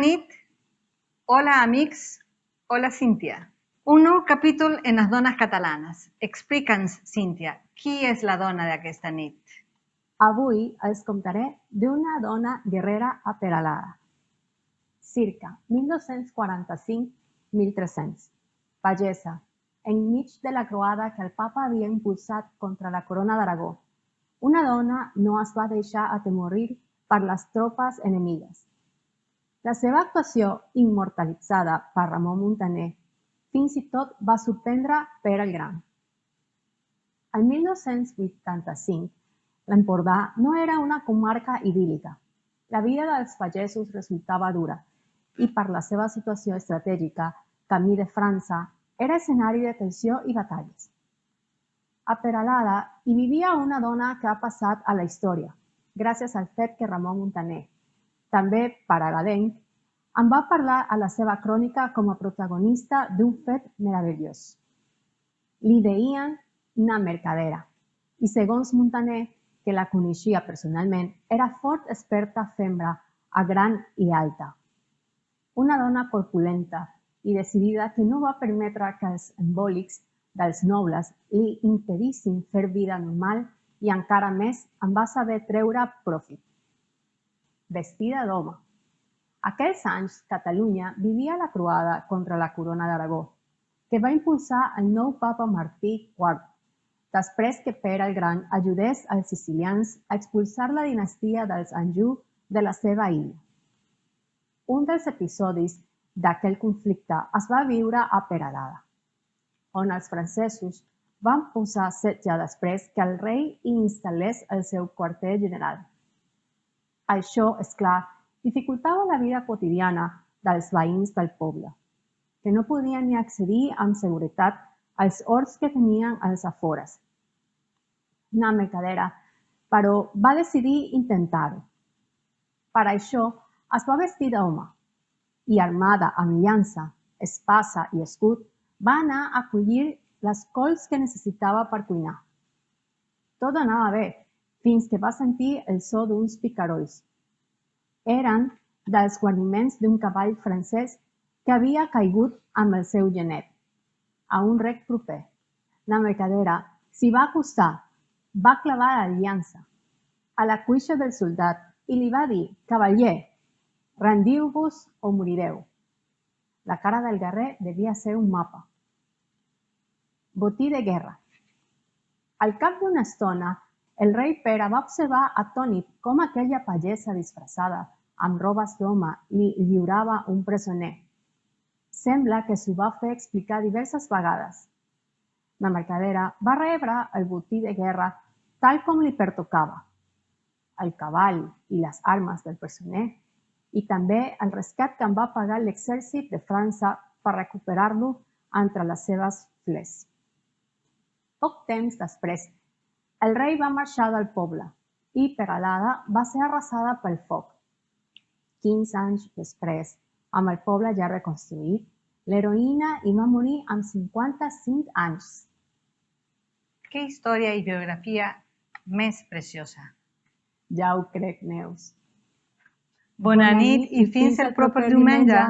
nit, hola amics, hola Cíntia. Un nou capítol en les dones catalanes. Explica'ns, Cíntia, qui és la dona d'aquesta nit? Avui els contaré d'una dona guerrera a Peralada. Circa 1245-1300. Pagesa, enmig de la croada que el papa havia impulsat contra la corona d'Aragó. Una dona no es va deixar atemorir per les tropes enemigues. La seva actuació, immortalitzada per Ramon Muntaner, fins i tot va sorprendre Pere el Gran. El 1285, l'Empordà no era una comarca idíl·lica. La vida dels pagesos resultava dura i per la seva situació estratègica, camí de França, era escenari de tensió i batalles. A Peralada hi vivia una dona que ha passat a la història, gràcies al fet que Ramon Muntaner, també paraladenc, en va parlar a la seva crònica com a protagonista d'un fet meravellós. Li deien una mercadera i, segons Muntaner, que la coneixia personalment, era fort experta fembra, a gran i alta. Una dona corpulenta i decidida que no va permetre que els embòlics dels nobles li impedissin fer vida normal i encara més en va saber treure profit. Vestida d'home. Aquells anys, Catalunya vivia la croada contra la corona d'Aragó, que va impulsar el nou papa Martí IV, després que Pere el Gran ajudés als sicilians a expulsar la dinastia dels Anjou de la seva illa. Un dels episodis d'aquell conflicte es va viure a Peralada, on els francesos van posar setge després que el rei hi instal·lés el seu quarter general. Això, és clar, dificultava la vida quotidiana dels veïns del poble, que no podien ni accedir amb seguretat als horts que tenien als afores. Una mercadera, però, va decidir intentar-ho. Per això es va vestir d'home i, armada amb llança, espasa i escut, va anar a collir les cols que necessitava per cuinar. Tot anava bé, fins que va sentir el so d'uns picarolls. Eren dels guarniments d'un cavall francès que havia caigut amb el seu genet, a un rec proper. La mercadera s'hi va acostar, va clavar la llança a la cuixa del soldat i li va dir: «Cavaller, rendiu-vos o morireu». La cara del guerrer devia ser un mapa. Botí de guerra. Al cap d'una estona, el rei Pere va observar atònit com aquella pagesa disfressada amb robes d'home li lliurava un presoner. Sembla que s'ho va fer explicar diverses vegades. La mercadera va rebre el botí de guerra tal com li pertocava, el cavall i les armes del presoner, i també el rescat que en va pagar l'exèrcit de França per recuperar-lo entre les seves flers. Poc temps després, el rei va marxar del poble i Peralada va ser arrasada pel foc. 15 anys després, amb el poble ja reconstruït, l'heroïna hi va morir amb 55 anys. Que història i biografia més preciosa. Ja ho crec, Neus. Bona nit i fins el proper diumenge.